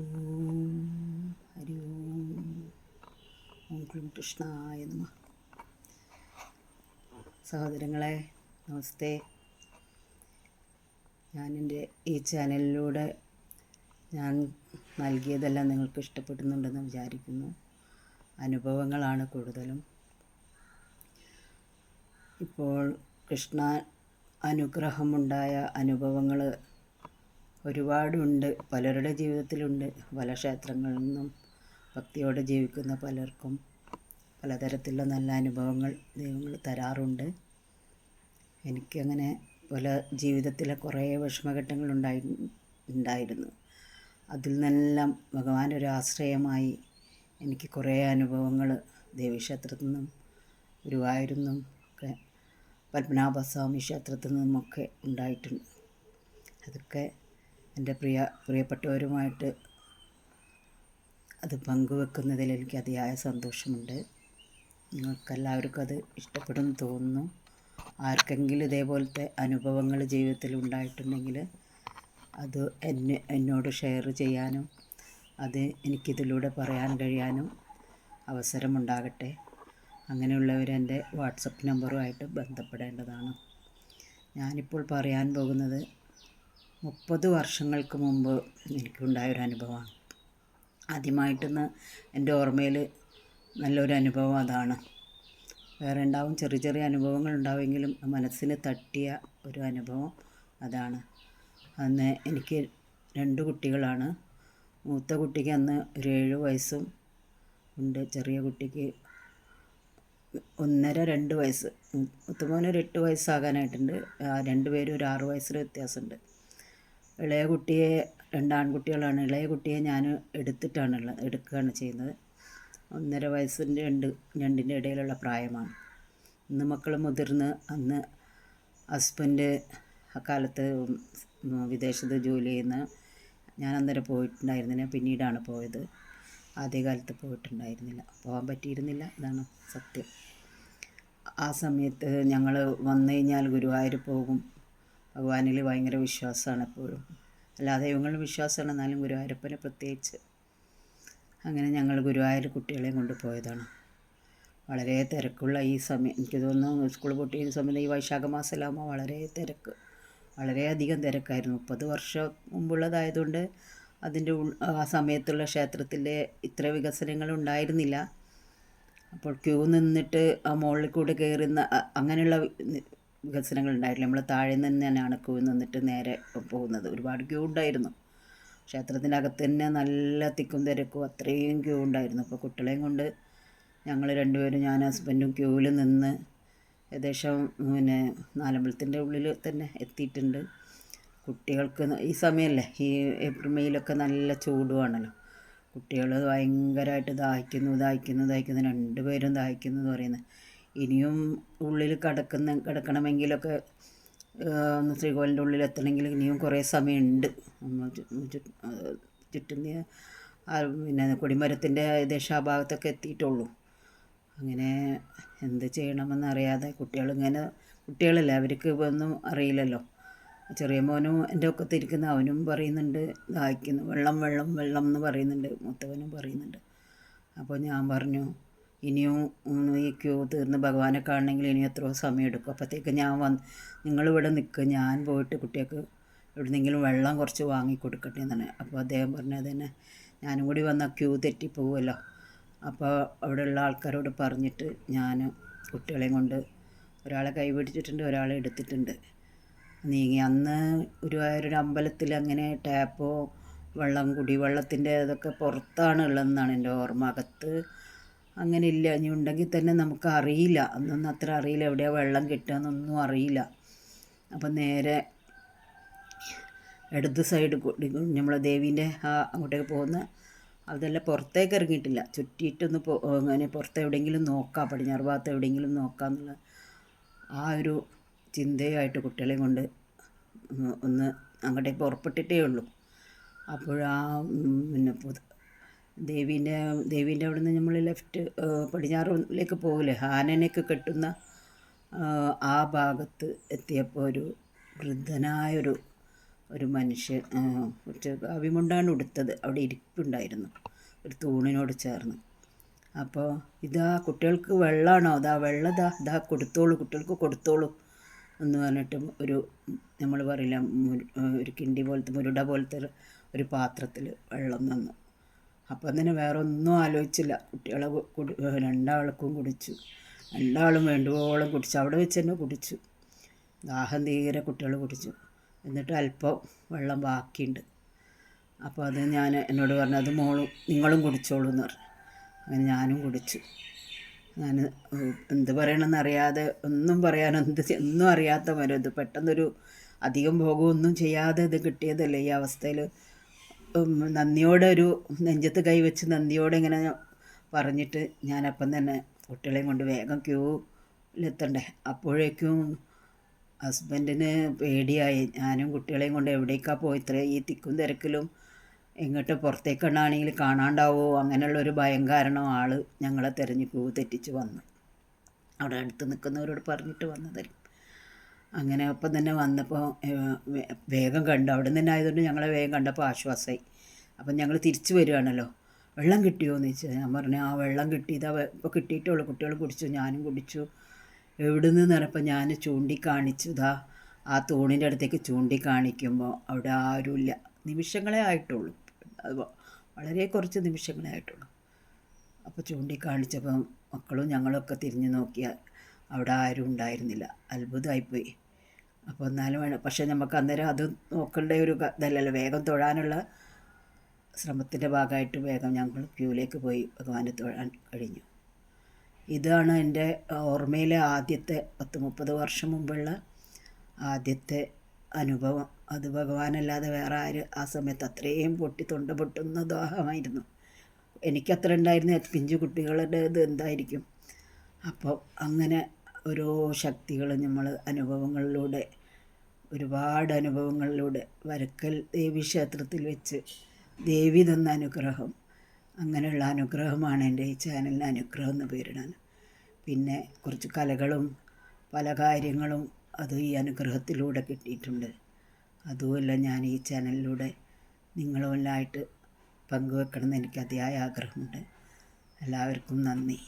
ഓം ഹരി ഓം. ഓം ക്ലീം കൃഷ്ണായ നമഃ. സഹോദരങ്ങളെ നമസ്തേ. എൻ്റെ ഈ ചാനലിലൂടെ ഞാൻ നൽകിയതെല്ലാം നിങ്ങൾക്ക് ഇഷ്ടപ്പെടുന്നുണ്ടെന്ന് വിചാരിക്കുന്നു. അനുഭവങ്ങളാണ് കൂടുതലും. ഇപ്പോൾ കൃഷ്ണ അനുഗ്രഹമുണ്ടായ അനുഭവങ്ങൾ ഒരുപാടുണ്ട്, പലരുടെ ജീവിതത്തിലുണ്ട്. പല ക്ഷേത്രങ്ങളിൽ നിന്നും ഭക്തിയോടെ ജീവിക്കുന്ന പലർക്കും പലതരത്തിലുള്ള നല്ല അനുഭവങ്ങൾ ദൈവങ്ങൾ തരാറുണ്ട്. എനിക്കങ്ങനെ പല ജീവിതത്തിലെ കുറേ വിഷമഘട്ടങ്ങൾ ഉണ്ടായിരുന്നു. അതിൽ നിന്നെല്ലാം ഭഗവാൻ ഒരു ആശ്രയമായി എനിക്ക് കുറേ അനുഭവങ്ങൾ ദേവീക്ഷേത്രത്തിൽ നിന്നും ഗുരുവായൂരിൽ നിന്നും ഒക്കെ പത്മനാഭസ്വാമി ക്ഷേത്രത്തിൽ നിന്നുമൊക്കെ ഉണ്ടായിട്ടുണ്ട്. അതൊക്കെ എൻ്റെ പ്രിയപ്പെട്ടവരുമായിട്ട് അത് പങ്കുവെക്കുന്നതിൽ എനിക്ക് അതിയായ സന്തോഷമുണ്ട്. നിങ്ങൾക്കെല്ലാവർക്കും അത് ഇഷ്ടപ്പെടുമെന്ന് തോന്നുന്നു. ആർക്കെങ്കിലും ഇതേപോലത്തെ അനുഭവങ്ങൾ ജീവിതത്തിൽ ഉണ്ടായിട്ടുണ്ടെങ്കിൽ അത് എന്നോട് ഷെയർ ചെയ്യാനും അത് എനിക്കിതിലൂടെ പറയാൻ കഴിയാനും അവസരമുണ്ടാകട്ടെ. അങ്ങനെയുള്ളവർ എൻ്റെ വാട്സപ്പ് നമ്പറുമായിട്ട് ബന്ധപ്പെടേണ്ടതാണ്. ഞാനിപ്പോൾ പറയാൻ പോകുന്നത് 30 വർഷങ്ങൾക്ക് മുമ്പ് എനിക്കുണ്ടായൊരനുഭവമാണ്. ആദ്യമായിട്ടൊന്ന് എൻ്റെ ഓർമ്മയിൽ നല്ലൊരു അനുഭവം അതാണ്. വേറെ ഉണ്ടാവും, ചെറിയ ചെറിയ അനുഭവങ്ങൾ ഉണ്ടാവുമെങ്കിലും മനസ്സിന് തട്ടിയ ഒരു അനുഭവം അതാണ്. അന്ന് എനിക്ക് 2 കുട്ടികളാണ്. മൂത്ത കുട്ടിക്ക് അന്ന് ഒരു 7 വയസ്സും ഉണ്ട്. ചെറിയ കുട്ടിക്ക് 1.5-2 വയസ്സ്. മൂത്തമോനൊരു 8 വയസ്സാകാനായിട്ടുണ്ട്. രണ്ടുപേരും ഒരു 6 വയസ്സിൽ വ്യത്യാസമുണ്ട്. ഇളയ കുട്ടിയെ 2 ആൺകുട്ടികളാണ്. ഇളയ കുട്ടിയെ ഞാൻ എടുക്കുകയാണ് ചെയ്യുന്നത്. 1.5 വയസ്സിൻ്റെ രണ്ടിൻ്റെ ഇടയിലുള്ള പ്രായമാണ്. ഇന്ന് മക്കൾ മുതിർന്ന്, അന്ന് ഹസ്ബൻഡ് അക്കാലത്ത് വിദേശത്ത് ജോലി ചെയ്യുന്ന, ഞാൻ അന്നേരം പോയിട്ടുണ്ടായിരുന്നില്ല, പിന്നീടാണ് പോയത്. ആദ്യകാലത്ത് പോയിട്ടുണ്ടായിരുന്നില്ല, പോകാൻ പറ്റിയിരുന്നില്ല, ഇതാണ് സത്യം. ആ സമയത്ത് ഞങ്ങൾ വന്നു കഴിഞ്ഞാൽ ഗുരുവായൂർ പോകും. ഭഗവാനിൽ ഭയങ്കര വിശ്വാസമാണ് എപ്പോഴും. എല്ലാ ദൈവങ്ങളും വിശ്വാസമാണ്, എന്നാലും ഗുരുവായൂരപ്പനെ പ്രത്യേകിച്ച്. അങ്ങനെ ഞങ്ങൾ ഗുരുവായൂർ കുട്ടികളെയും കൊണ്ട് പോയതാണ്. വളരെ തിരക്കുള്ള ഈ സമയം, എനിക്ക് തോന്നുന്നു സ്കൂൾ പൊട്ടിയ സമയത്ത് ഈ വൈശാഖ മാസത്തിലാകുമ്പോൾ വളരെയധികം തിരക്കായിരുന്നു. 30 വർഷം മുമ്പുള്ളതായതുകൊണ്ട് അതിൻ്റെ ആ സമയത്തുള്ള ക്ഷേത്രത്തിലെ ഇത്ര വികസനങ്ങൾ ഉണ്ടായിരുന്നില്ല. അപ്പോൾ ക്യൂ നിന്നിട്ട് ആ മുകളിൽ കൂടെ കയറുന്ന അങ്ങനെയുള്ള വികസനങ്ങൾ ഉണ്ടായിട്ടില്ല. നമ്മൾ താഴെ നിന്ന് തന്നെയാണ് ക്യൂ നിന്നിട്ട് നേരെ പോകുന്നത്. ഒരുപാട് ക്യൂ ഉണ്ടായിരുന്നു. ക്ഷേത്രത്തിൻ്റെ അകത്ത് തന്നെ നല്ല തിക്കും തിരക്കും, അത്രയും ക്യൂ ഉണ്ടായിരുന്നു. അപ്പോൾ കുട്ടികളെയും കൊണ്ട് ഞങ്ങൾ രണ്ടുപേരും, ഞാൻ ഹസ്ബൻഡും ക്യൂവിൽ നിന്ന് ഏകദേശം നാലമ്പലത്തിൻ്റെ ഉള്ളിൽ തന്നെ എത്തിയിട്ടുണ്ട്. കുട്ടികൾക്ക് ഈ സമയമല്ലേ, ഈ ഏപ്രിൽ മെയ്യിലൊക്കെ നല്ല ചൂടുവാണല്ലോ. കുട്ടികൾ ഭയങ്കരമായിട്ട് ദാഹിക്കുന്നു. രണ്ടുപേരും ദാഹിക്കുന്നു എന്ന് പറയുന്നത്. ഇനിയും ഉള്ളിൽ കിടക്കണമെങ്കിലൊക്കെ ശ്രീകോവിലിൻ്റെ ഉള്ളിൽ എത്തണമെങ്കിൽ ഇനിയും കുറേ സമയമുണ്ട്. ചുറ്റും കൊടിമരത്തിൻ്റെ ഏകദേശം ആ ഭാഗത്തൊക്കെ എത്തിയിട്ടുള്ളൂ. അങ്ങനെ എന്ത് ചെയ്യണമെന്നറിയാതെ കുട്ടികളല്ലേ, അവർക്ക് ഒന്നും അറിയില്ലല്ലോ. ചെറിയ മോനും എൻ്റെ ഒക്കത്തിരിക്കുന്ന അവനും പറയുന്നുണ്ട് ദാഹിക്കുന്നു, വെള്ളം എന്ന് പറയുന്നുണ്ട്. മൂത്തവനും പറയുന്നുണ്ട്. അപ്പോൾ ഞാൻ പറഞ്ഞു, ഇനിയും ഈ ക്യൂ തീർന്ന് ഭഗവാനെ കാണണമെങ്കിൽ ഇനി എത്രയോ സമയം എടുക്കും. അപ്പോഴത്തേക്ക് നിങ്ങളിവിടെ നിൽക്കുക, ഞാൻ പോയിട്ട് കുട്ടികൾക്ക് എവിടെന്നെങ്കിലും വെള്ളം കുറച്ച് വാങ്ങി കൊടുക്കട്ടെ എന്നാണ്. അപ്പോൾ അദ്ദേഹം പറഞ്ഞു, അതന്നെ, ഞാനും കൂടി വന്നാൽ ക്യൂ തെറ്റിപ്പോവുമല്ലോ. അപ്പോൾ അവിടെയുള്ള ആൾക്കാരോട് പറഞ്ഞിട്ട് ഞാൻ കുട്ടികളെയും കൊണ്ട്, ഒരാളെ കൈ പിടിച്ചിട്ടുണ്ട്, ഒരാളെ എടുത്തിട്ടുണ്ട്, നീങ്ങി. അന്ന് ഗുരുവായൂരൊരു അമ്പലത്തിൽ അങ്ങനെ ടാപ്പോ കുടിവെള്ളത്തിൻ്റെ അതൊക്കെ പുറത്താണ് ഉള്ളതെന്നാണ് എൻ്റെ ഓർമ്മ. അകത്ത് അങ്ങനെ ഇല്ല. ഇനി ഉണ്ടെങ്കിൽ തന്നെ നമുക്ക് അറിയില്ല, അന്നൊന്നും അത്ര അറിയില്ല, എവിടെയാണ് വെള്ളം കിട്ടുകയെന്നൊന്നും അറിയില്ല. അപ്പം നേരെ ഇടത് സൈഡ് നമ്മളെ ദേവീൻ്റെ അങ്ങോട്ടേക്ക് പോകുന്ന അതെല്ലാം പുറത്തേക്ക് ഇറങ്ങിയിട്ടില്ല. ചുറ്റിയിട്ടൊന്ന് അങ്ങനെ പുറത്തെവിടെയെങ്കിലും നോക്കാം, പടിഞ്ഞാറ് ഭാഗത്ത് എവിടെയെങ്കിലും നോക്കാമെന്നുള്ള ആ ഒരു ചിന്തയായിട്ട് കുട്ടികളെയും കൊണ്ട് ഒന്ന് അങ്ങോട്ടേക്ക് പുറപ്പെട്ടിട്ടേ ഉള്ളൂ. അപ്പോഴാ ദേവീൻ്റെ അവിടെ നിന്ന് നമ്മൾ ലെഫ്റ്റ് പടിഞ്ഞാറിലേക്ക് പോകില്ലേ, ആനനെയൊക്കെ കെട്ടുന്ന ആ ഭാഗത്ത് എത്തിയപ്പോൾ ഒരു വൃദ്ധനായൊരു ഒരു മനുഷ്യൻ കുറച്ച് കാവിമുണ്ടാണ് ഉടുത്തത്, അവിടെ ഇരിപ്പുണ്ടായിരുന്നു ഒരു തൂണിനോട് ചേർന്ന്. അപ്പോൾ ഇതാ കുട്ടികൾക്ക് വെള്ളമാണോ, അതാ വെള്ളം ഇതാ കൊടുത്തോളൂ, കുട്ടികൾക്ക് കൊടുത്തോളൂ എന്ന് പറഞ്ഞിട്ട് ഒരു നമ്മൾ പറയില്ല ഒരു കിണ്ടി പോലത്തെ മുരുട പോലത്തെ ഒരു പാത്രത്തിൽ വെള്ളം തന്നു. അപ്പം തന്നെ വേറെ ഒന്നും ആലോചിച്ചില്ല, കുട്ടികളെ രണ്ടാൾക്കും കുടിച്ചു. രണ്ടാളും വേണ്ടുവോളം കുടിച്ചു, അവിടെ വെച്ച് തന്നെ കുടിച്ചു. ദാഹം തീരെ കുട്ടികൾ കുടിച്ചു. എന്നിട്ട് അല്പം വെള്ളം ബാക്കിയുണ്ട്. അപ്പോൾ അത് എന്നോട് പറഞ്ഞു, അത് മോളും നിങ്ങളും കുടിച്ചോളൂ എന്ന് പറഞ്ഞു. അങ്ങനെ ഞാനും കുടിച്ചു. ഞാൻ എന്ത് പറയണമെന്ന് അറിയാതെ, ഒന്നും പറയാൻ ഒന്നും അറിയാത്ത മരം ഇത് പെട്ടെന്നൊരു അധികം ഭോഗമൊന്നും ചെയ്യാതെ ഇത് കിട്ടിയതല്ലേ. ഈ അവസ്ഥയിൽ നന്ദിയോടെ ഒരു നെഞ്ചത്ത് കൈവച്ച് നന്ദിയോടെ ഇങ്ങനെ പറഞ്ഞിട്ട് ഞാനപ്പം തന്നെ കുട്ടികളെയും കൊണ്ട് വേഗം ക്യൂവിലെത്തണ്ടേ. അപ്പോഴേക്കും ഹസ്ബൻഡിന് പേടിയായി. ഞാനും കുട്ടികളെയും കൊണ്ട് എവിടേക്കാണ് പോയി ഈ തിക്കും തിരക്കിലും, എങ്ങോട്ട് പുറത്തേക്കെണ്ണാണെങ്കിൽ കാണാണ്ടാവോ അങ്ങനെയുള്ളൊരു ഭയം കാരണം ആൾ ഞങ്ങളെ തിരഞ്ഞ് ക്യൂ തെറ്റിച്ച് വന്നു. അവിടെ അടുത്ത് നിൽക്കുന്നവരോട് പറഞ്ഞിട്ട് വന്നതായിരിക്കും. അങ്ങനെ ഒപ്പം തന്നെ വന്നപ്പോൾ വേഗം കണ്ടു, അവിടെ നിന്ന് തന്നെ ആയതുകൊണ്ട് ഞങ്ങളെ വേഗം കണ്ടപ്പോൾ ആശ്വാസമായി. അപ്പം ഞങ്ങൾ തിരിച്ചു വരികയാണല്ലോ. വെള്ളം കിട്ടിയോ എന്ന് ചോദിച്ചാൽ ഞാൻ പറഞ്ഞു, ആ വെള്ളം കിട്ടി, ഇതാ ഇപ്പോൾ കിട്ടിയിട്ടുള്ളൂ, കുട്ടികൾ കുടിച്ചു, ഞാനും കുടിച്ചു. എവിടെ നിന്ന് പറഞ്ഞപ്പോൾ ഞാൻ ചൂണ്ടിക്കാണിച്ചു, ഇതാ ആ തൂണിൻ്റെ അടുത്തേക്ക് ചൂണ്ടിക്കാണിക്കുമ്പോൾ അവിടെ ആരുമില്ല. നിമിഷങ്ങളെ ആയിട്ടുള്ളൂ, അത് വളരെ കുറച്ച് നിമിഷങ്ങളെ ആയിട്ടുള്ളൂ. അപ്പോൾ ചൂണ്ടിക്കാണിച്ചപ്പം മക്കളും ഞങ്ങളൊക്കെ തിരിഞ്ഞു നോക്കിയാൽ അവിടെ ആരും ഉണ്ടായിരുന്നില്ല. അത്ഭുതമായിപ്പോയി. അപ്പോൾ എന്നാലും വേണം, പക്ഷേ നമുക്ക് അന്നേരം അത് നോക്കേണ്ട ഒരു ഇതല്ലല്ലോ. വേഗം തൊഴാനുള്ള ശ്രമത്തിൻ്റെ ഭാഗമായിട്ട് വേഗം ഞങ്ങൾ ക്യൂവിലേക്ക് പോയി ഭഗവാനെ തൊഴാൻ കഴിഞ്ഞു. ഇതാണ് എൻ്റെ ഓർമ്മയിലെ ആദ്യത്തെ 10-30 വർഷം മുമ്പുള്ള ആദ്യത്തെ അനുഭവം. അത് ഭഗവാനല്ലാതെ വേറെ ആര് ആ സമയത്ത് അത്രയും തൊണ്ട പൊട്ടുന്ന ദാഹമായിരുന്നു. എനിക്കത്ര ഉണ്ടായിരുന്ന പിഞ്ചു കുട്ടികളുടെ ഇത് എന്തായിരിക്കും. അപ്പോൾ അങ്ങനെ ഓരോ ശക്തികൾ നമ്മൾ അനുഭവങ്ങളിലൂടെ, ഒരുപാട് അനുഭവങ്ങളിലൂടെ, വരക്കൽ ദേവി ക്ഷേത്രത്തിൽ വെച്ച് ദേവി തന്ന അനുഗ്രഹം, അങ്ങനെയുള്ള അനുഗ്രഹമാണ് എൻ്റെ ഈ ചാനലിന് അനുഗ്രഹം എന്ന് പേരിടാൻ. പിന്നെ കുറച്ച് കലകളും പല കാര്യങ്ങളും അത് ഈ അനുഗ്രഹത്തിലൂടെ കിട്ടിയിട്ടുണ്ട്. അതുമല്ല ഞാൻ ഈ ചാനലിലൂടെ നിങ്ങളുമെല്ലാമായിട്ട് പങ്കുവെക്കണമെന്ന് എനിക്ക് അതിയായ ആഗ്രഹമുണ്ട്. എല്ലാവർക്കും നന്ദി.